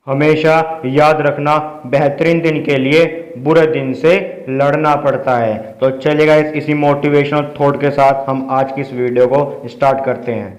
हमेशा याद रखना, बेहतरीन दिन के लिए बुरे दिन से लड़ना पड़ता है। तो चलिएगा, इसी मोटिवेशनल थॉट के साथ हम आज की इस वीडियो को स्टार्ट करते हैं।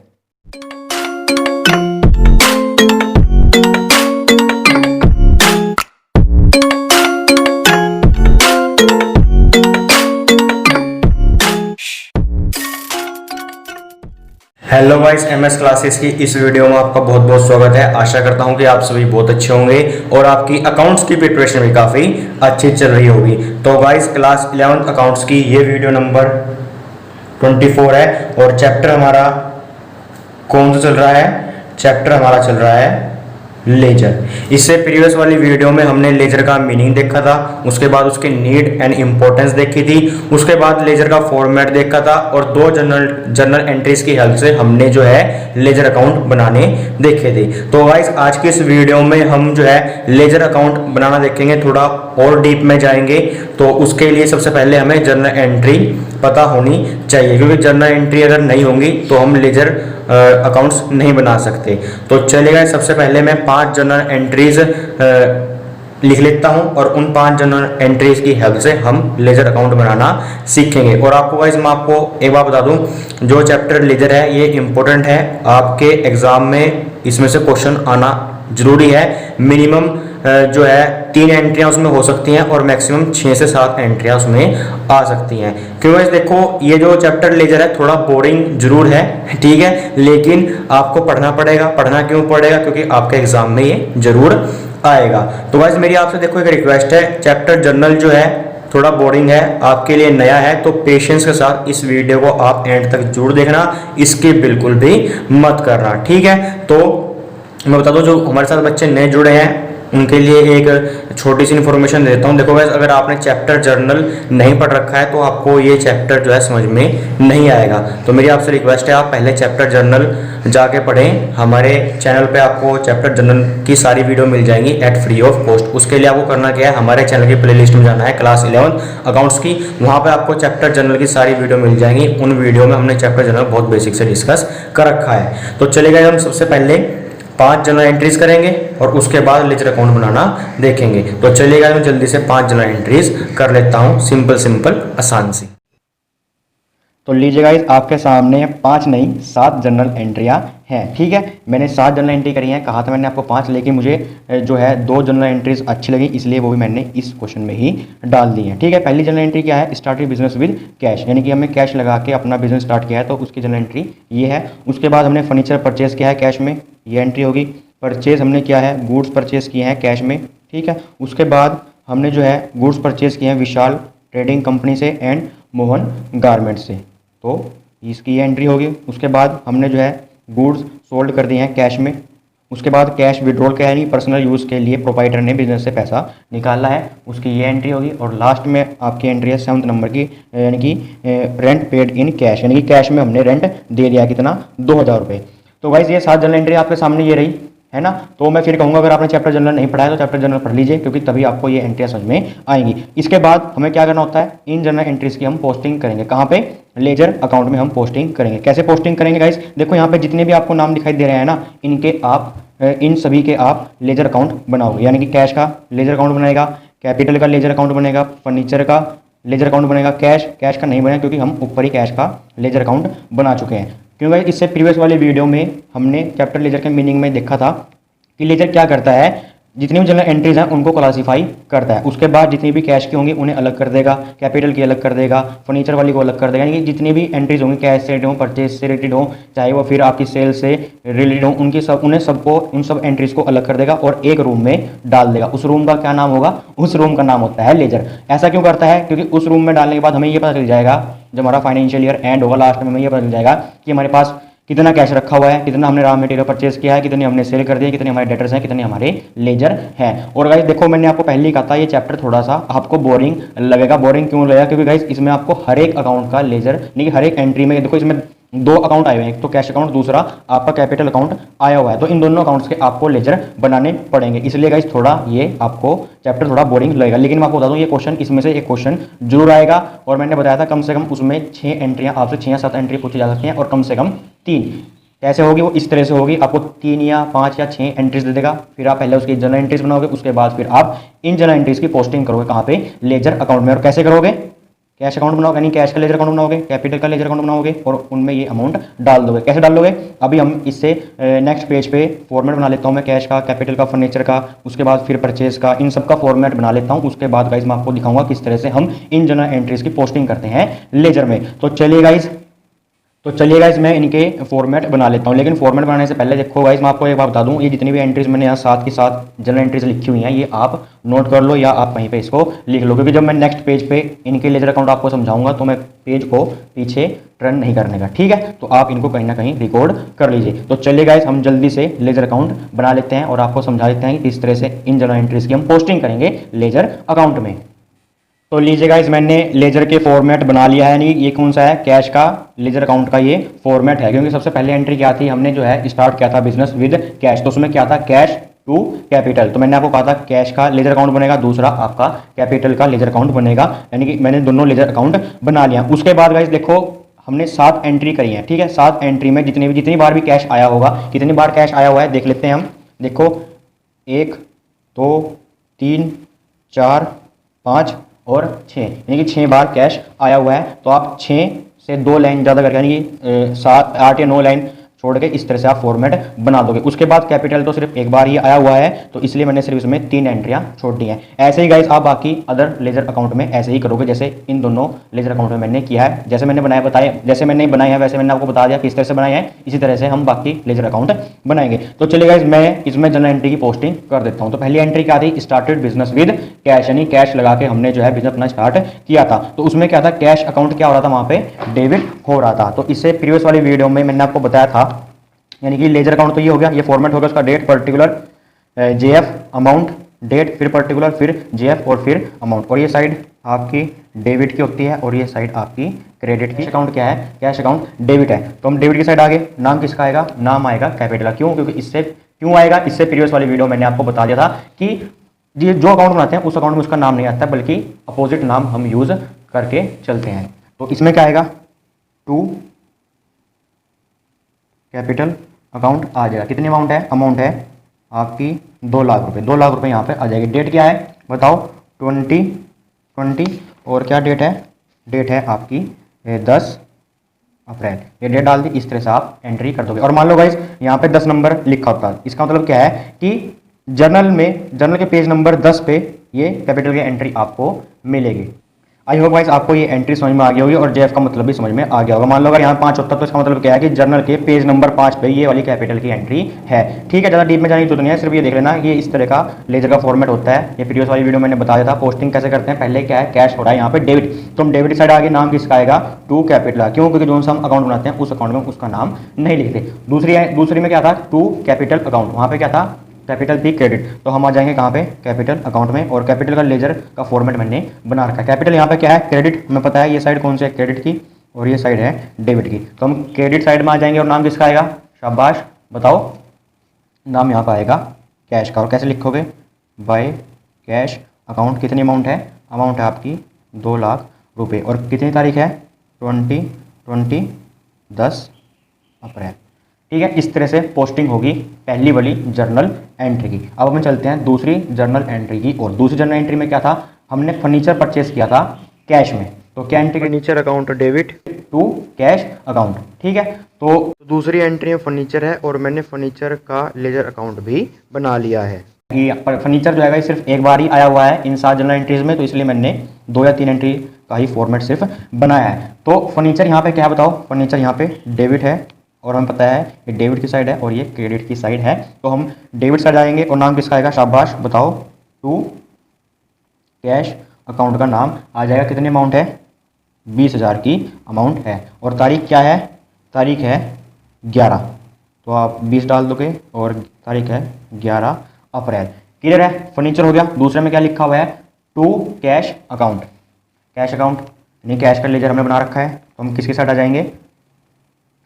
हेलो गाइस, एमएस क्लासेस की इस वीडियो में आपका बहुत बहुत स्वागत है। आशा करता हूं कि आप सभी बहुत अच्छे होंगे और आपकी अकाउंट्स की प्रिपरेशन भी काफ़ी अच्छी चल रही होगी। तो गाइस, क्लास 11th अकाउंट्स की ये वीडियो नंबर 24 है और चैप्टर हमारा कौन सा चल रहा है? चैप्टर हमारा चल रहा है लेजर। इससे प्रीवियस वाली वीडियो में हमने लेजर का मीनिंग देखा था, उसके बाद उसके नीड एंड इंपॉर्टेंस देखी थी, उसके बाद लेजर का फॉर्मेट देखा था और दो जर्नल एंट्रीज की हेल्प से हमने जो है लेजर अकाउंट बनाने देखे थे। तो गाइस, आज की इस वीडियो में हम जो है लेजर अकाउंट बनाना देखेंगे, थोड़ा और डीप में जाएंगे। तो उसके लिए सबसे पहले हमें जर्नल एंट्री पता होनी चाहिए, क्योंकि जर्नल एंट्री अगर नहीं होंगी तो हम लेजर अकाउंट्स नहीं बना सकते। तो चलेगा, सबसे पहले मैं 5 जनरल एंट्रीज लिख लेता हूं और उन 5 जनरल एंट्रीज की हेल्प से हम लेजर अकाउंट बनाना सीखेंगे। और आपको गाइस, मैं आपको एक बात बता दूं, जो चैप्टर लेजर है ये इंपॉर्टेंट है, आपके एग्जाम में इसमें से क्वेश्चन आना जरूरी है। मिनिमम जो है 3 एंट्रियां उसमें हो सकती हैं और मैक्सिमम 6 से 7 एंट्रियां उसमें आ सकती हैं। क्योंकि देखो, ये जो चैप्टर लेजर है थोड़ा बोरिंग जरूर है, ठीक है, लेकिन आपको पढ़ना पड़ेगा। पढ़ना क्यों पड़ेगा? क्योंकि आपके एग्जाम में ये जरूर आएगा। तो गाइस, मेरी आपसे देखो एक रिक्वेस्ट है, चैप्टर जर्नल जो है थोड़ा बोरिंग है, आपके लिए नया है, तो पेशेंस के साथ इस वीडियो को आप एंड तक जरूर देखना, इसके बिल्कुल भी मत करना, ठीक है। तो मैं बता दूं, जो हमारे साथ बच्चे नए जुड़े हैं उनके लिए एक छोटी सी इन्फॉर्मेशन देता हूँ। देखो गाइस, अगर आपने चैप्टर जर्नल नहीं पढ़ रखा है तो आपको ये चैप्टर जो है समझ में नहीं आएगा। तो मेरी आपसे रिक्वेस्ट है, आप पहले चैप्टर जर्नल जाके पढ़ें। हमारे चैनल पे आपको चैप्टर जर्नल की सारी वीडियो मिल जाएंगी एट फ्री ऑफ कॉस्ट। उसके लिए आपको करना क्या है, हमारे चैनल की प्लेलिस्ट में जाना है, क्लास 11th अकाउंट्स की, वहाँ पर आपको चैप्टर जर्नल की सारी वीडियो मिल जाएंगी। उन वीडियो में हमने चैप्टर जर्नल बहुत बेसिक से डिस्कस कर रखा है। तो चलेगा, हम सबसे पहले 5 जनरल एंट्रीज करेंगे और उसके बाद लेजर अकाउंट बनाना देखेंगे। तो चलिएगा, मैं जल्दी से 5 जनरल एंट्रीज कर लेता हूं, सिंपल आसान सी। तो लीजिएगा, आपके सामने 5 नहीं 7 जनरल एंट्रियां हैं, ठीक है। मैंने 7 जनरल एंट्री करी है, कहा था मैंने आपको 5, लेकिन मुझे जो है 2 जनरल एंट्रीज अच्छी लगी, इसलिए वो भी मैंने इस क्वेश्चन में ही डाल दी है, ठीक है। पहली जनरल एंट्री क्या है? स्टार्टेड बिजनेस विद कैश, यानी कि हमने कैश लगा के अपना बिजनेस स्टार्ट किया है, तो उसकी जनरल एंट्री ये है। उसके बाद हमने फर्नीचर परचेज किया है कैश में, ये एंट्री होगी। परचेज हमने किया है, गुड्स परचेज किए हैं कैश में, ठीक है। उसके बाद हमने जो है गुड्स परचेज किए हैं विशाल ट्रेडिंग कंपनी से एंड मोहन गारमेंट से, तो इसकी ये एंट्री होगी। उसके बाद हमने जो है गुड्स सोल्ड कर दिए हैं कैश में। उसके बाद कैश विड्रॉल का यानी पर्सनल यूज़ के लिए प्रोपाइटर ने बिजनेस से पैसा निकाला है, उसकी ये एंट्री होगी। और लास्ट में आपकी एंट्री है 7th नंबर की, यानी कि रेंट पेड इन कैश, यानी कि कैश में हमने रेंट दे दिया, कितना? 2000 रुपये। तो गाइस, ये 7 जनरल एंट्री आपके सामने ये रही है ना। तो मैं फिर कहूँगा, अगर आपने चैप्टर जनरल नहीं पढ़ा है तो चैप्टर जनरल पढ़ लीजिए, क्योंकि तभी आपको ये एंट्रियाँ समझ में आएंगी। इसके बाद हमें क्या करना होता है, इन जनरल एंट्रीज की हम पोस्टिंग करेंगे। कहाँ पे? लेजर अकाउंट में हम पोस्टिंग करेंगे। कैसे पोस्टिंग करेंगे गाइस? देखो, यहाँ पे जितने भी आपको नाम दिखाई दे रहे हैं ना, इनके आप इन सभी के आप लेजर अकाउंट बनाओगे, यानी कि कैश का लेजर अकाउंट बनेगा, कैपिटल का लेजर अकाउंट बनेगा, फर्नीचर का लेजर अकाउंट बनेगा, कैश का नहीं बनेगा, क्योंकि हम ऊपर ही कैश का लेजर अकाउंट बना चुके हैं। क्योंकि इससे प्रीवियस वाली वीडियो में हमने चैप्टर लेजर के मीनिंग में देखा था कि लेजर क्या करता है, जितनी भी जनरल एंट्रीज हैं उनको क्लासीफाई करता है। उसके बाद जितनी भी कैश की होंगी उन्हें अलग कर देगा, कैपिटल की अलग कर देगा, फर्नीचर वाली को अलग कर देगा, यानी कि जितनी भी एंट्रीज होंगी कैश से रिलेटेड हो, परचेज से रिलेटेड हो, चाहे वो फिर आपकी सेल से रिलेटेड हो, उन्हें सबको उन सब एंट्रीज को अलग कर देगा और एक रूम में डाल देगा। उस रूम का क्या नाम होगा? उस रूम का नाम होता है लेजर। ऐसा क्यों करता है? क्योंकि उस रूम में डालने के बाद हमें ये पता चल जाएगा, जब हमारा फाइनेंशियल ईयर एंड होगा लास्ट में, हमें ये पता चल जाएगा कि हमारे पास कितना कैश रखा हुआ है, कितना हमने रॉ मटेरियल परचेज किया है, कितने हमने सेल कर दिए, कितने हमारे डेटर्स हैं, कितने हमारे लेजर हैं। और गाइस देखो, मैंने आपको पहले ही कहा था ये चैप्टर थोड़ा सा आपको बोरिंग लगेगा। बोरिंग क्यों लगेगा? क्योंकि गाइस इसमें आपको हर एक अकाउंट का लेजर, यानी कि हर एक एंट्री में देखो, इसमें 2 अकाउंट आए हुए हैं, एक तो कैश अकाउंट, दूसरा आपका कैपिटल अकाउंट आया हुआ है। तो इन दोनों अकाउंट्स के आपको लेजर बनाने पड़ेंगे, इसलिए गाइस थोड़ा ये आपको चैप्टर थोड़ा बोरिंग लगेगा। लेकिन मैं आपको बता दूं, ये क्वेश्चन, इसमें से एक क्वेश्चन जरूर आएगा। और मैंने बताया था कम से कम उसमें 6 एंट्रियां आपसे, 6 या 7 एंट्री पूछी जा सकती हैं और कम से कम 3 कैसे होगी वो इस तरह से होगी, आपको 3 या 5 या 6 एंट्रीज दे देगा, फिर आप पहले उसकी जनरल एंट्रीज बनाओगे, उसके बाद फिर आप इन जनरल एंट्रीज की पोस्टिंग करोगे कहाँ पे, लेजर अकाउंट में। और कैसे करोगे, कैश अकाउंट बनाओगे, यानी कैश का लेजर अकाउंट बनाओगे, कैपिटल का लेजर अकाउंट बनाओगे और उनमें ये अमाउंट डाल दोगे। कैसे डाल दोगे, अभी हम इससे नेक्स्ट पेज पे फॉर्मेट बना लेता हूँ मैं, कैश का, कैपिटल का, फर्नीचर का, उसके बाद फिर परचेज का, इन सब का फॉर्मेट बना लेता हूँ। उसके बाद गाइज मैं आपको दिखाऊंगा किस तरह से हम इन जनरल एंट्रीज की पोस्टिंग करते हैं लेजर में। तो चलिए गाइज मैं इनके फॉर्मेट बना लेता हूँ। लेकिन फॉर्मेट बनाने से पहले देखो गाइज मैं आपको एक बात बता दूँ, ये जितनी भी एंट्रीज मैंने यहाँ साथ के साथ जनरल एंट्रीज लिखी हुई हैं, ये आप नोट कर लो या आप वहीं पे इसको लिख लो, क्योंकि जब मैं नेक्स्ट पेज पे इनके लेजर अकाउंट आपको समझाऊंगा तो मैं पेज को पीछे टर्न नहीं करने का, ठीक है। तो आप इनको कहीं ना कहीं रिकॉर्ड कर लीजिए। तो चलिए गाइज हम जल्दी से लेजर अकाउंट बना लेते हैं और आपको समझा देते हैं कि किस तरह से इन जनरल एंट्रीज की हम पोस्टिंग करेंगे लेजर अकाउंट में। तो लीजिए गाइस मैंने लेजर के फॉर्मेट बना लिया है, यानी ये कौन सा है, कैश का लेजर अकाउंट का ये फॉर्मेट है। क्योंकि सबसे पहले एंट्री क्या थी, हमने जो है स्टार्ट किया था बिजनेस विद कैश, तो उसमें क्या था, कैश टू कैपिटल। तो मैंने आपको कहा था कैश का लेजर अकाउंट बनेगा, दूसरा आपका कैपिटल का लेजर अकाउंट बनेगा, यानी कि मैंने दोनों लेजर अकाउंट बना लिया। उसके बाद गाइस देखो हमने 7 एंट्री करी है, ठीक है। 7 एंट्री में जितनी बार भी कैश आया होगा, कितनी बार कैश आया हुआ है देख लेते हैं हम। देखो 1 2 3 4 5 और 6, यानी कि 6 बार कैश आया हुआ है। तो आप 6 से 2 लाइन ज़्यादा करके, यानी कि 7 8 या 9 लाइन छोड़ के इस तरह से आप फॉर्मेट बना दोगे। उसके बाद कैपिटल तो सिर्फ एक बार ही आया हुआ है, तो इसलिए मैंने सिर्फ इसमें 3 एंट्रियां छोड़ दी हैं। ऐसे ही गाइस आप बाकी अदर लेजर अकाउंट में ऐसे ही करोगे जैसे इन दोनों लेजर अकाउंट में मैंने किया है। जैसे मैंने बनाए हैं वैसे मैंने आपको बता दिया किस तरह से बनाए हैं, इसी तरह से हम बाकी लेजर अकाउंट बनाएंगे। तो चलिए गाइस मैं इसमें जनरल एंट्री की पोस्टिंग कर देता हूँ। तो पहली एंट्री क्या थी, स्टार्टेड बिजनेस विद कैश, यानी कैश लगा के हमने जो है बिजनेस अपना स्टार्ट किया था। तो उसमें क्या था, कैश अकाउंट क्या हो रहा था, वहां पे डेबिट हो रहा था। तो इससे प्रीवियस वाली वीडियो में मैंने आपको बताया था, यानी कि लेजर अकाउंट तो ये हो गया, ये फॉर्मेट होगा उसका, date particular JF amount, date फिर पर्टिकुलर फिर जेएफ और फिर अमाउंट। और ये साइड आपकी डेबिट की होती है और ये साइड आपकी क्रेडिट की। अकाउंट क्या है, कैश अकाउंट डेबिट है, तो हम डेबिट की साइड आगे नाम किसका आएगा, नाम आएगा कैपिटल का। क्यों, क्योंकि इससे क्यों आएगा, इससे प्रीवियस वाली वीडियो मैंने आपको बता दिया था कि जो अकाउंट बनाते हैं उस अकाउंट में उसका नाम नहीं आता, बल्कि अपोजिट नाम हम यूज करके चलते हैं। तो इसमें क्या आएगा, टू कैपिटल अकाउंट आ जाएगा। कितनी अमाउंट है, अमाउंट है आपकी 2 लाख रुपए, 2 लाख रुपए यहाँ पे आ जाएगी। डेट क्या है बताओ, 2020 और क्या डेट है, डेट है आपकी 10 अप्रैल। ये डेट डाल दी, इस तरह से आप एंट्री कर दोगे। और मान लो गाइस यहाँ पे 10 नंबर लिखा होता है, इसका मतलब क्या है कि जर्नल के पेज नंबर 10 पे ये कैपिटल की एंट्री आपको मिलेगी। आई होप गाइस आपको ये एंट्री समझ में आ गई होगी और जेएफ का मतलब भी समझ में आ गया होगा। मान लो अगर यहाँ 5 होता तो इसका मतलब क्या है कि जर्नल के पेज नंबर 5 पे ये वाली कैपिटल की एंट्री है, ठीक है। ज़्यादा डीप में जाने की जरूरत नहीं है, सिर्फ ये देख लेना ये इस तरह का लेजर का फॉर्मेट होता है। ये प्रीवियस वाली वीडियो मैंने बताया था पोस्टिंग कैसे करते हैं। पहले क्या है, कैश हो रहा है यहाँ पे डेबिट, तो हम डेबिट साइड आगे नाम किसका आएगा, टू कैपिटल। क्यों, क्योंकि जो हम अकाउंट बनाते हैं उस अकाउंट में उसका नाम नहीं लिखते। दूसरी में क्या था, टू कैपिटल अकाउंट, वहाँ पे क्या था, कैपिटल पी क्रेडिट। तो हम आ जाएंगे कहाँ पे, कैपिटल अकाउंट में। और कैपिटल का लेजर का फॉर्मेट मैंने बना रखा है। कैपिटल यहाँ पे क्या है, क्रेडिट, हमें पता है ये साइड कौन सी है, क्रेडिट की, और ये साइड है डेबिट की। तो हम क्रेडिट साइड में आ जाएंगे और नाम किसका आएगा, शाबाश बताओ, नाम यहाँ पर आएगा कैश का। और कैसे लिखोगे, बाय कैश अकाउंट। कितनी अमाउंट है, अमाउंट है आपकी 2 लाख रुपये। और कितनी तारीख है, 10 अप्रैल, ठीक है। इस तरह से पोस्टिंग होगी पहली वाली जर्नल एंट्री की। अब हम चलते हैं दूसरी जर्नल एंट्री की। और दूसरी जर्नल एंट्री में क्या था, हमने फर्नीचर परचेस किया था कैश में। तो क्या entry, furniture account debit to cash account, ठीक है। तो दूसरी एंट्री में फर्नीचर है और मैंने फर्नीचर का लेजर अकाउंट भी बना लिया है। फर्नीचर जो है सिर्फ एक बार ही आया हुआ है इन 7 जर्नल एंट्रीज में, तो इसलिए मैंने 2 या 3 एंट्री का ही फॉर्मेट सिर्फ बनाया है। तो फर्नीचर यहाँ पे क्या है बताओ, फर्नीचर यहाँ पे डेबिट है और हमें पता है ये डेबिट की साइड है और ये क्रेडिट की साइड है। तो हम डेबिट साइड आएंगे और नाम किसका आएगा, शाबाश बताओ, टू कैश अकाउंट का नाम आ जाएगा। कितनी अमाउंट है, 20,000 की अमाउंट है। और तारीख क्या है, तारीख है 11, तो आप 20 डाल दोगे और तारीख है 11 अप्रैल। क्लियर है, फर्नीचर हो गया। दूसरे में क्या लिखा हुआ है, to cash account, cash account यानी कैश का लेजर हमने बना रखा है। तो हम किसकी साइड आ जाएंगे,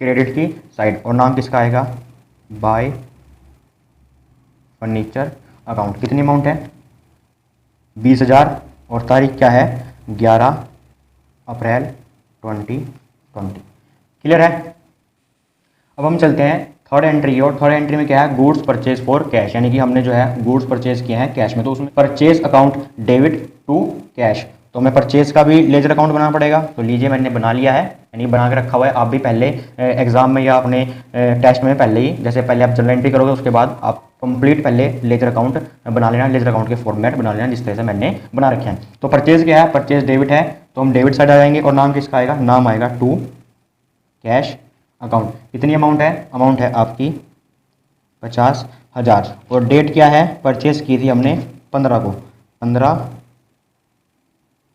क्रेडिट की साइड। और नाम किसका आएगा, बाय फर्नीचर अकाउंट। कितनी अमाउंट है, 20,000 और तारीख क्या है, 11 अप्रैल 2020। क्लियर है। अब हम चलते हैं थर्ड एंट्री की और थर्ड एंट्री में क्या है, गुड्स परचेज फॉर कैश, यानी कि हमने जो है गुड्स परचेज किए हैं कैश में, तो उसमें purchase account debit to cash, तो हमें परचेज का भी लेजर अकाउंट बनाना पड़ेगा। तो लीजिए मैंने बना लिया है, यानी बना के रखा हुआ है। आप भी पहले एग्जाम में या अपने टेस्ट में पहले ही, जैसे पहले आप जर्नल एंट्री करोगे उसके बाद आप कंप्लीट पहले लेजर अकाउंट बना लेना, लेजर अकाउंट के फॉर्मेट बना लेना जिस तरह से मैंने बना रखे हैं। तो परचेज क्या है, परचेज डेबिट है, तो हम डेबिट साइड आ जाएंगे और नाम किसका आएगा, नाम आएगा टू कैश अकाउंट। कितनी अमाउंट है, अमाउंट है आपकी 50,000 और डेट क्या है, परचेज की थी हमने 15 को,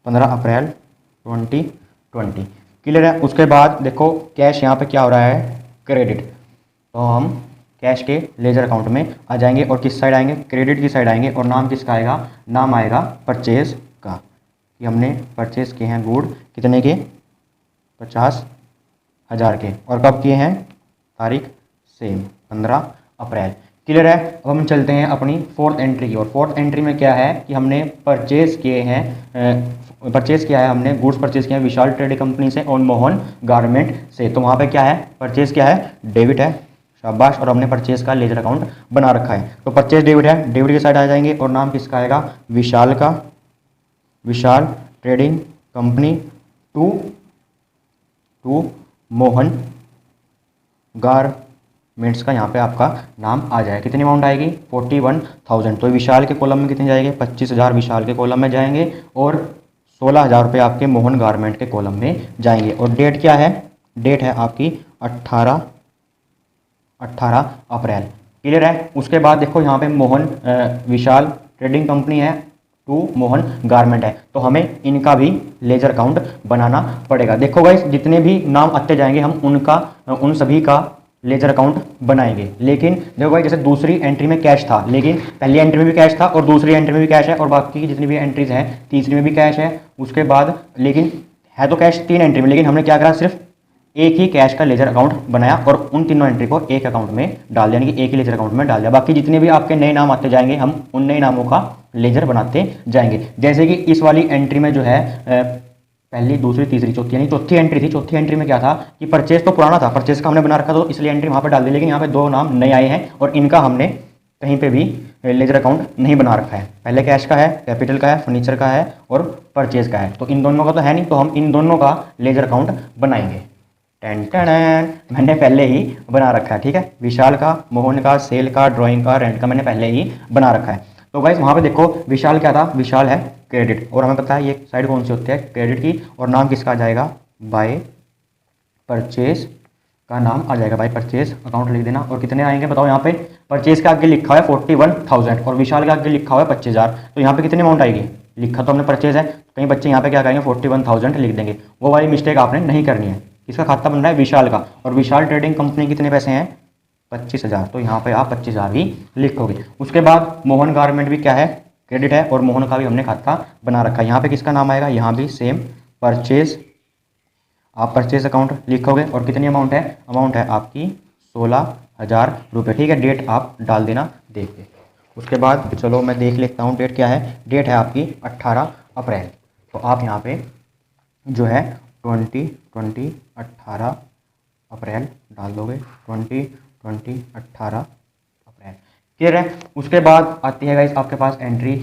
15 अप्रैल 2020। क्लियर है। उसके बाद देखो कैश यहाँ पे क्या हो रहा है, क्रेडिट, तो हम कैश के लेजर अकाउंट में आ जाएंगे और किस साइड आएंगे, क्रेडिट की साइड आएंगे और नाम किसका आएगा, नाम आएगा परचेज का, कि हमने परचेज किए हैं गुड कितने के, 50,000 के, और कब किए हैं, तारीख सेम 15 अप्रैल। क्लियर है। अब हम चलते हैं अपनी फोर्थ एंट्री की, और फोर्थ एंट्री में क्या है कि हमने परचेज किए हैं, परचेज किया है हमने, गुड्स परचेज किया है विशाल ट्रेडिंग कंपनी से और मोहन गारमेंट से। तो वहाँ पे क्या है, परचेज क्या है, डेबिट है, शाबाश, और हमने परचेज का लेजर अकाउंट बना रखा है। तो परचेज डेबिट है, डेबिट की साइड आ जाएंगे और नाम किसका आएगा, विशाल का, Vishal trading company to Mohan garments का यहाँ पे आपका नाम आ जाए। कितनी अमाउंट आएगी, 41,000। तो विशाल के कॉलम में कितने जाएंगे, 25,000 विशाल के कॉलम में जाएंगे और 16,000 रुपये आपके मोहन गारमेंट के कॉलम में जाएंगे। और डेट क्या है, डेट है आपकी 18 अप्रैल। क्लियर है। उसके बाद देखो यहाँ पे मोहन विशाल ट्रेडिंग कंपनी है टू मोहन गारमेंट है, तो हमें इनका भी लेजर अकाउंट बनाना पड़ेगा। देखो गाइस जितने भी नाम आते जाएंगे हम उन सभी का लेजर अकाउंट बनाएंगे। लेकिन देखो भाई जैसे दूसरी एंट्री में कैश था, लेकिन पहली एंट्री में भी कैश था और दूसरी एंट्री में भी कैश है और बाकी की जितनी भी एंट्रीज हैं तीसरी में भी कैश है। उसके बाद लेकिन है तो कैश 3 एंट्री में, लेकिन हमने क्या करा, सिर्फ एक ही कैश का लेजर अकाउंट बनाया और उन तीनों एंट्री को एक अकाउंट में डाल दिया, यानी कि एक ही लेजर अकाउंट में डाल दिया। बाकी जितने भी आपके नए नाम आते जाएंगे हम उन नए नामों का लेजर बनाते जाएंगे। जैसे कि इस वाली एंट्री में जो है पहली, दूसरी, तीसरी, चौथी, यानी चौथी एंट्री थी। चौथी एंट्री में क्या था कि परचेज तो पुराना था, परचेज का हमने बना रखा, तो इसलिए एंट्री वहाँ पर डाल दी। लेकिन यहाँ पे 2 नाम नए आए हैं और इनका हमने कहीं पे भी लेजर अकाउंट नहीं बना रखा है। पहले कैश का है, कैपिटल का है, फर्नीचर का है और परचेज का है, तो इन दोनों का तो है नहीं, तो हम इन दोनों का लेजर अकाउंट बनाएंगे। मैंने पहले ही बना रखा है, ठीक है। विशाल का, मोहन का, सेल का, ड्राइंग का, रेंट का मैंने पहले ही बना रखा है। तो गाइस वहाँ पे देखो विशाल क्या था, विशाल है क्रेडिट, और हमें पता है ये साइड कौन सी होती है, क्रेडिट की, और नाम किसका आ जाएगा, बाय परचेज का नाम आ जाएगा, बाय परचेज अकाउंट लिख देना। और कितने आएंगे बताओ, यहाँ पे परचेज के आगे लिखा है 41,000 और विशाल के आगे लिखा हुआ है 25,000, तो यहाँ पे कितनी अमाउंट आएगी, लिखा तो हमने परचेज है, कई बच्चे यहाँ पे क्या करेंगे 41,000 लिख देंगे, वो वाली मिस्टेक आपने नहीं करनी है। इसका खाता बन रहा है विशाल का, और विशाल ट्रेडिंग कंपनी कितने पैसे हैं, 25,000, तो यहाँ पे आप 25,000 ही लिखोगे। उसके बाद मोहन गारमेंट भी क्या है, क्रेडिट है, और मोहन का भी हमने खाता बना रखा है। यहाँ पे किसका नाम आएगा, यहाँ भी सेम परचेज, आप परचेज अकाउंट लिखोगे और कितनी अमाउंट है, अमाउंट है आपकी 16,000 रुपये, ठीक है। डेट आप डाल देना देख के। उसके बाद चलो मैं देख लेता हूँ डेट क्या है, डेट है आपकी 18 अप्रैल, तो आप यहाँ पे जो है 2020 18 अप्रैल डाल दोगे, 2020 18 अप्रैल। क्लियर है। उसके बाद आती है गाइस आपके पास एंट्री,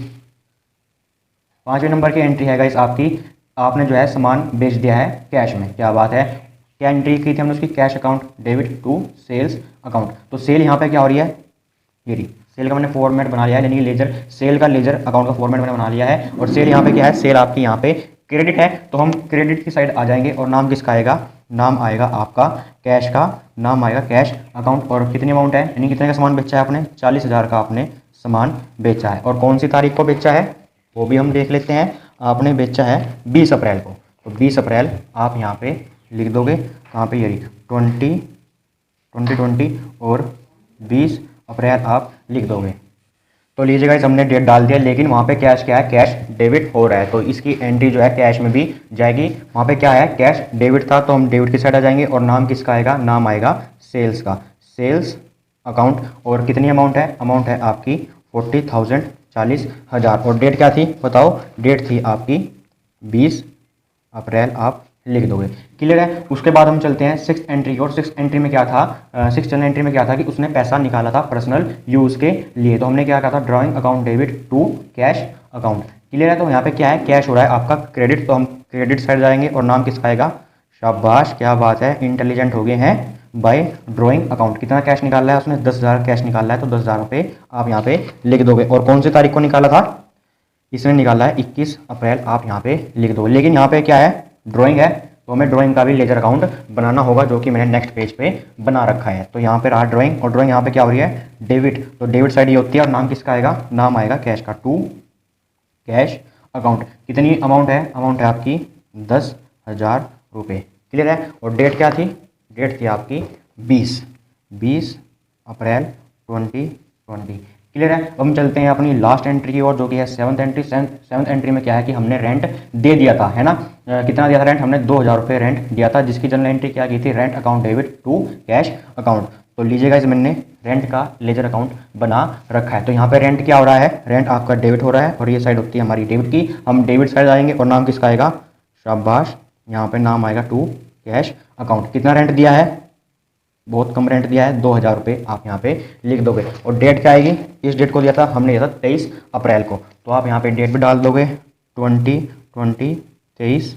5वें नंबर की एंट्री है गाइस आपकी, आपने जो है सामान बेच दिया है कैश में, क्या बात है। क्या एंट्री की थी हमने उसकी, cash account debit to sales account. तो सेल यहाँ पे क्या हो रही है, ये रही सेल का मैंने फॉर्मेट बना लिया है, यानी लेजर, सेल का लेजर अकाउंट का फॉर्मेट मैंने बना लिया है। और सेल यहाँ पे क्या है, सेल आपकी यहाँ पे क्रेडिट है, तो हम क्रेडिट की साइड आ जाएंगे और नाम किसका आएगा, नाम आएगा आपका कैश का, नाम आएगा कैश अकाउंट। और कितनी अमाउंट है, यानी कितने का सामान बेचा है आपने, 40,000 का आपने सामान बेचा है। और कौन सी तारीख को बेचा है वो भी हम देख लेते हैं, आपने बेचा है 20 अप्रैल को, तो 20 अप्रैल आप यहाँ पे लिख दोगे, कहाँ पे, ये 2020 और 20 अप्रैल आप लिख दोगे। तो लीजिए गाइस हमने डेट डाल दिया, लेकिन वहाँ पे कैश क्या है, कैश डेबिट हो रहा है, तो इसकी एंट्री जो है कैश में भी जाएगी। वहाँ पे क्या है, कैश डेबिट था, तो हम डेबिट की साइड आ जाएंगे और नाम किसका आएगा, नाम आएगा सेल्स का, सेल्स अकाउंट। और कितनी अमाउंट है, अमाउंट है आपकी 40,000 40,000। और डेट क्या थी बताओ, डेट थी आपकी 20 अप्रैल आप लिख दोगे। क्लियर है। उसके बाद हम चलते हैं सिक्स एंट्री की, और सिक्स एंट्री में क्या था, सिक्स एंट्री में क्या था कि उसने पैसा निकाला था पर्सनल यूज़ के लिए। तो हमने क्या कहा था, drawing account debit to cash account. Clear है। तो यहाँ पे क्या है, कैश हो रहा है आपका क्रेडिट, तो हम क्रेडिट साइड जाएंगे और नाम किसका आएगा, शाबाश क्या बात है, इंटेलिजेंट हो गए हैं बाय ड्राइंग अकाउंट। कितना कैश निकाला है उसने, 10,000 कैश निकाला है, तो 10,000 रुपये आप यहाँ पे लिख दोगे। और कौन सी तारीख को निकाला था, इसने निकाला है 21 अप्रैल, आप यहाँ पे लिख दो। लेकिन यहाँ पे क्या है, ड्राइंग है, तो हमें ड्राइंग का भी लेजर अकाउंट बनाना होगा, जो कि मैंने नेक्स्ट पेज पे बना रखा है। तो यहाँ पे रहा ड्राइंग, और ड्राइंग यहाँ पे क्या हो रही है, डेबिट, तो डेबिट साइड ये होती है, और नाम किसका आएगा, नाम आएगा कैश का, टू कैश अकाउंट। कितनी अमाउंट है, अमाउंट है आपकी 10,000 रुपये। क्लियर है। और डेट क्या थी, डेट थी आपकी 20 अप्रैल 2020। क्लियर है। अब हम चलते हैं अपनी लास्ट एंट्री की ओर, जो कि है सेवंथ एंट्री। सेवंथ एंट्री में क्या है कि हमने रेंट दे दिया था, है ना, कितना दिया था रेंट, हमने 2,000 रुपये रेंट दिया था, जिसकी जनरल एंट्री क्या की थी, rent account debit to cash account. तो लीजिएगा, इस मैंने रेंट का लेजर अकाउंट बना रखा है। तो यहाँ पे रेंट क्या हो रहा है, रेंट आपका डेबिट हो रहा है, और ये साइड होती है हमारी डेबिट की। हम डेबिट साइड आएंगे और नाम किसका आएगा, शाबाश, यहाँ पे नाम आएगा टू कैश अकाउंट। कितना रेंट दिया है, बहुत कम रेंट दिया है, 2,000 रुपये आप यहाँ पे लिख दोगे। और डेट क्या आएगी, इस डेट को दिया था हमने, दिया था 23 अप्रैल को, तो आप यहाँ पे डेट भी डाल दोगे 23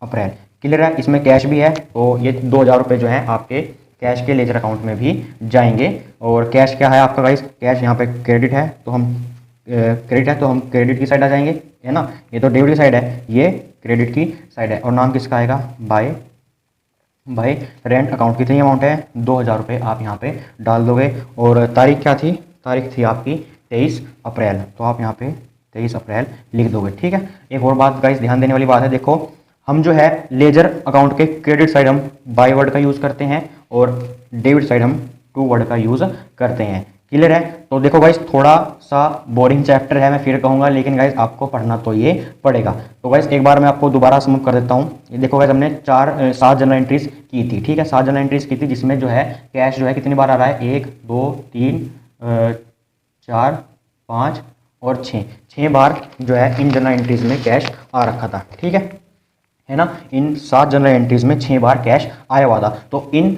अप्रैल। क्लियर है। इसमें कैश भी है, तो ये 2,000 रुपये जो है आपके कैश के लेजर अकाउंट में भी जाएंगे। और कैश क्या है आपका गाइस, कैश यहाँ पे क्रेडिट है, तो हम क्रेडिट है तो हम क्रेडिट की साइड आ जाएंगे, है ना, ये तो डेबिट की साइड है, ये क्रेडिट की साइड है। और नाम किसका आएगा, बाय रेंट अकाउंट। कितनी अमाउंट है, 2,000 रुपये आप यहाँ पे डाल दोगे। और तारीख क्या थी, तारीख थी आपकी 23 अप्रैल, तो आप यहाँ पे 23 अप्रैल लिख दोगे। ठीक है। एक और बात गाइस ध्यान देने वाली बात है, देखो हम जो है लेजर अकाउंट के क्रेडिट साइड हम बाय वर्ड का यूज़ करते हैं, और डेबिट साइड हम टू वर्ड का यूज़ करते हैं। क्लियर है। तो देखो गाइस, थोड़ा सा बोरिंग चैप्टर है, मैं फिर कहूँगा, लेकिन गाइस आपको पढ़ना तो ये पड़ेगा। तो गाइस एक बार मैं आपको दोबारा समझ कर देता हूँ। ये देखो गाइस, हमने 7 जनरल एंट्रीज की थी, ठीक है, 7 जनरल एंट्रीज की थी, जिसमें जो है कैश जो है कितनी बार आ रहा है, 1 2 3 4 5 और 6 बार जो है इन जनरल एंट्रीज में कैश आ रखा था। ठीक है ना, इन 7 जनरल एंट्रीज में 6 बार कैश आया हुआ था। तो इन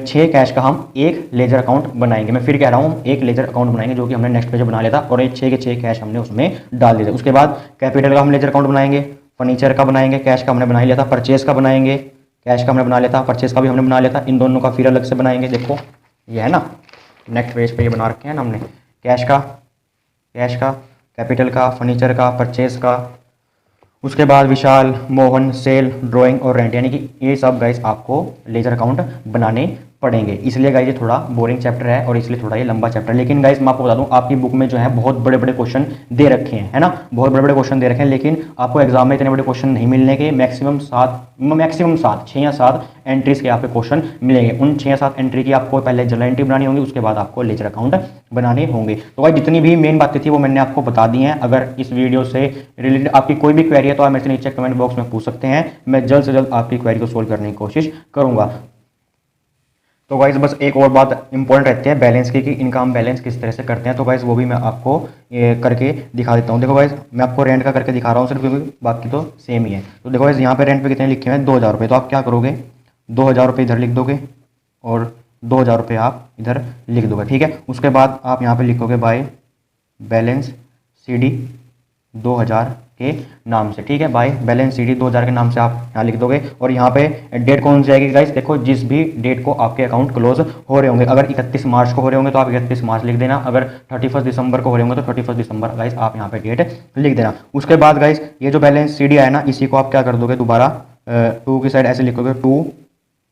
6 कैश का हम एक लेजर अकाउंट बनाएंगे। मैं फिर कह रहा हूँ, एक लेजर अकाउंट बनाएंगे, जो कि हमने नेक्स्ट पेज बना लिया था, और ये 6 के 6 कैश हमने उसमें डाल दिए थे। उसके बाद कैपिटल का हम लेजर अकाउंट बनाएंगे, फर्नीचर का बनाएंगे, कैश का हमने बना लिया था, परचेज का बनाएंगे, कैश का हमने बना लिया था, परचेज का भी हमने बना लिया था, इन दोनों का फिर अलग से बनाएंगे। देखो ये है ना, नेक्स्ट पेज पे ये बना रखे हैं ना हमने, कैश का, कैपिटल का, फर्नीचर का, परचेज का। उसके बाद विशाल, मोहन, सेल, ड्राइंग और रेंट, यानी कि ये सब गाइस आपको लेजर अकाउंट बनाने पढ़ेंगे। इसलिए गाइस ये थोड़ा बोरिंग चैप्टर है और इसलिए थोड़ा ये लंबा चैप्टर है। लेकिन गाइस मैं आपको बता दूं, आपकी बुक में जो है बहुत बड़े बड़े क्वेश्चन दे रखे हैं, है ना, बहुत बड़े बड़े क्वेश्चन दे रखे हैं। लेकिन आपको एग्जाम में इतने बड़े क्वेश्चन नहीं मिलने के, मैक्सिमम 7 6 या 7 एंट्रीज के आपके क्वेश्चन मिलेंगे। उन 6 या 7 एंट्री की आपको पहले जनरल एंट्री बनानी होंगी, उसके बाद आपको लेजर अकाउंट बनाने होंगे। तो भाई जितनी भी मेन बातें थी वो मैंने आपको बता दी हैं। अगर इस वीडियो से रिलेटेड आपकी कोई भी क्वेरी है तो आप मेरे से नीचे कमेंट बॉक्स में पूछ सकते हैं, मैं जल्द से जल्द आपकी क्वेरी को सोल्व करने की कोशिश करूंगा। तो गाइस बस एक और बात इंपॉर्टेंट रहती है बैलेंस की, कि इनका हम बैलेंस किस तरह से करते हैं। तो गाइस वो भी मैं आपको ये करके दिखा देता हूँ। देखो गाइस, मैं आपको रेंट का करके दिखा रहा हूँ सिर्फ, क्योंकि बाकी तो सेम ही है। तो देखो गाइस, यहाँ पे रेंट पे कितने लिखे हुए हैं, 2,000 रुपये। तो आप क्या करोगे, 2,000 रुपये इधर लिख दोगे और 2,000 रुपये आप इधर लिख दोगे। ठीक है। उसके बाद आप यहाँ पे लिखोगे बाय बैलेंस CD 2,000 के नाम से। ठीक है, बाय बैलेंस CD 2,000 के नाम से आप यहाँ लिख दोगे। और यहाँ पे डेट कौन सी आएगी गाइस, देखो जिस भी डेट को आपके अकाउंट क्लोज हो रहे होंगे, अगर 31 मार्च को हो रहे होंगे तो आप 31 मार्च लिख देना, अगर 31 दिसंबर को हो रहे होंगे तो 31 दिसंबर गाइस आप यहाँ पे डेट लिख देना। उसके बाद गाइस ये जो बैलेंस CD आया ना, इसी को आप क्या कर दोगे, दोबारा 2 की साइड ऐसे लिखोगे, 2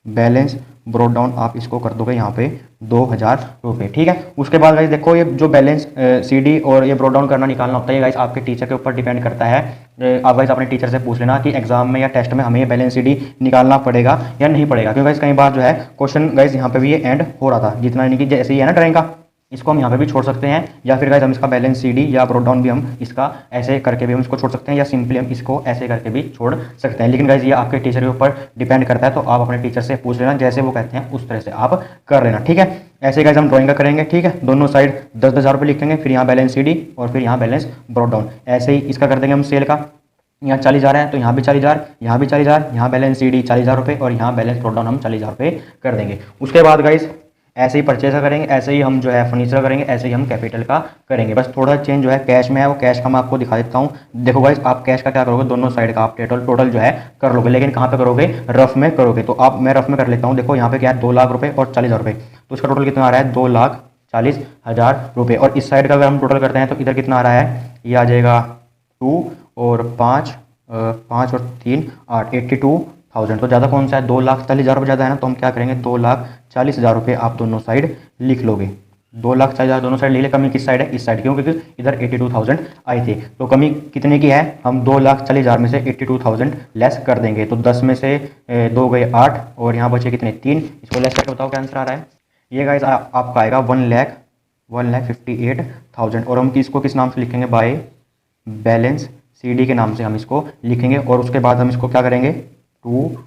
बैलेंस ब्रोड डाउन, आप इसको कर दोगे यहाँ पे 2,000 रुपये। ठीक है। उसके बाद गाइस देखो, ये जो बैलेंस CD और ये ब्रोड डाउन करना निकालना होता है, ये गाइस आपके टीचर के ऊपर डिपेंड करता है। आप गाइस अपने टीचर से पूछ लेना कि एग्जाम में या टेस्ट में हमें ये बैलेंस CD निकालना पड़ेगा या नहीं पड़ेगा, क्योंकि गाइस कई बार जो है क्वेश्चन गाइस यहाँ पे भी ये एंड हो रहा था, जितना यानी कि जैसे ही है ना ड्राइंग का, इसको हम यहाँ पे भी छोड़ सकते हैं, या फिर गाइस हम इसका बैलेंस CD या ब्रोड डाउन भी हम इसका ऐसे करके भी हम इसको छोड़ सकते हैं, या सिंपली हम इसको ऐसे करके भी छोड़ सकते हैं। लेकिन गाइस ये आपके टीचर के ऊपर डिपेंड करता है, तो आप अपने टीचर से पूछ लेना, जैसे वो कहते हैं उस तरह से आप कर लेना। ठीक है। ऐसे गाइस हम ड्राइंग का करेंगे। ठीक है, दोनों साइड 10,000 रुपये लिखेंगे, फिर यहाँ बैलेंस CD और फिर यहाँ बैलेंस ब्रोड डाउन। ऐसे ही इसका कर देंगे हम सेल का, यहाँ 40,000 है तो यहाँ भी 40,000, यहाँ भी 40,000, यहाँ बैलेंस CD 40,000 रुपये और यहाँ बैलेंस ब्रॉट डाउन हम 40,000 रुपये कर देंगे। उसके बाद गाइस ऐसे ही परचेज का करेंगे, ऐसे ही हम जो है फर्नीचर करेंगे, ऐसे ही हम कैपिटल का करेंगे। बस थोड़ा चेंज जो है कैश में है, वो कैश का मैं आपको दिखा देता हूँ। देखो गाइस आप कैश का क्या करोगे, दोनों साइड का आप टोटल जो है कर लोगे, लेकिन कहाँ पे करोगे, रफ में करोगे। तो आप मैं रफ में कर लेता हूँ। देखो यहाँ पे क्या है 2 लाख रुपये और 40,000 रुपये, तो इसका टोटल कितना आ रहा है 2,40,000 रुपये। और इस साइड का अगर हम टोटल करते हैं तो इधर कितना आ रहा है, ये आ जाएगा 2 और 5 और 3 8 82,000। तो ज़्यादा कौन सा है, 2,40,000 रुपये ज़्यादा है ना, तो हम क्या करेंगे 2,40,000 रुपये आप दोनों साइड लिख लोगे। 2,40,000 दोनों साइड लिख ले। कमी किस साइड है, इस साइड, क्यों, क्योंकि इधर 82,000 आए थे। तो कमी कितने की है, हम 2,40,000 में से 82,000 लेस कर देंगे। तो 10 में से 2 गए 8 और यहाँ बचे कितने 3, इसको लेस करके बताओ क्या आंसर आ रहा है। ये गाइस आपका आएगा 1,58,000। और हम इसको किस नाम से लिखेंगे, बाय बैलेंस CD के नाम से हम इसको लिखेंगे। और उसके बाद हम इसको क्या करेंगे, टू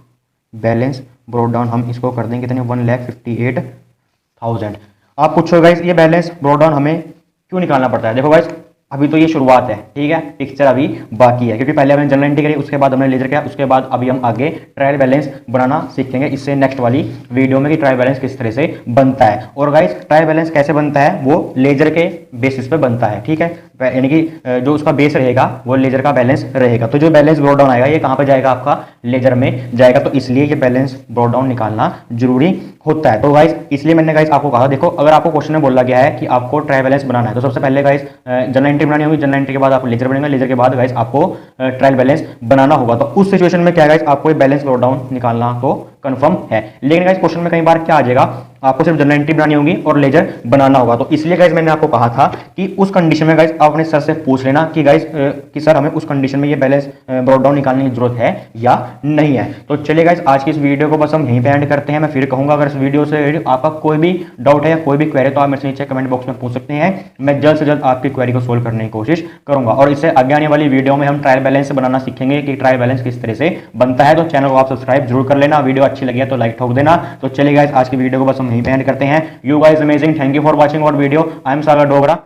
बैलेंस ब्रॉट डाउन हम इसको कर देंगे कितने, 1,58,000। आप पूछो गाइस ये बैलेंस ब्रॉट डाउन हमें क्यों निकालना पड़ता है। देखो गाइस अभी तो ये शुरुआत है, ठीक है, पिक्चर अभी बाकी है, क्योंकि पहले हमने जनरल एंट्री करी, उसके बाद हमने लेजर किया, उसके बाद अभी हम आगे ट्रायल बैलेंस बनाना सीखेंगे इससे नेक्स्ट वाली वीडियो में कि ट्रायल बैलेंस किस तरह से बनता है। और गाइस ट्रायल बैलेंस कैसे बनता है, वो लेजर के बेसिस पे बनता है, ठीक है, यानी कि जो उसका बेस रहेगा वो लेजर का बैलेंस रहेगा। तो जो बैलेंस ब्रॉट डाउन आएगा ये कहाँ पर जाएगा, आपका लेजर में जाएगा। तो इसलिए ये बैलेंस ब्रॉट डाउन निकालना जरूरी होता है। तो गाइस इसलिए मैंने गाइस आपको कहा, देखो अगर आपको क्वेश्चन में बोला गया है कि आपको ट्रायल बैलेंस बनाना है, तो सबसे पहले गाइस जनरल एंट्री बनानी होगी, जनरल एंट्री के बाद आपको लेजर बनेगा, लेजर के बाद गाइस आपको ट्रायल बैलेंस बनाना होगा। तो उस सिचुएशन में क्या गाइस आपको बैलेंस ब्रॉट डाउन निकालना तो कंफर्म है। लेकिन गाइस क्वेश्चन में कई बार क्या आ जाएगा, आपको सिर्फ जनरल एंट्री बनानी होगी और लेजर बनाना होगा। तो इसलिए गाइस मैंने आपको कहा था कि उस कंडीशन में गाइस आप अपने सर से पूछ लेना कि गाइस कि सर हमें उस कंडीशन में ये बैलेंस ब्रॉट डाउन निकालने की जरूरत है या नहीं है। तो चलिए गाइस आज की इस वीडियो को बस हम यहीं पे एंड करते हैं। मैं फिर कहूंगा अगर इस वीडियो से आपका कोई भी डाउट है या कोई भी क्वेरी तो आप मेरे से नीचे कमेंट बॉक्स में पूछ सकते हैं। मैं जल्द से जल्द आपकी क्वेरी को सोल्व करने की कोशिश करूंगा। और इससे आगे आने वाली वीडियो में हम ट्रायल बैलेंस बनाना सीखेंगे कि ट्रायल बैलेंस किस तरह से बनता है। तो चैनल को आप सब्सक्राइब जरूर कर लेना, वीडियो अच्छी लगी है तो लाइक ठोक देना। तो चलिए गाइस आज की वीडियो को बस हम यहीं पे एंड करते हैं। You guys amazing, thank you for watching our video. I am Sagar Dogra.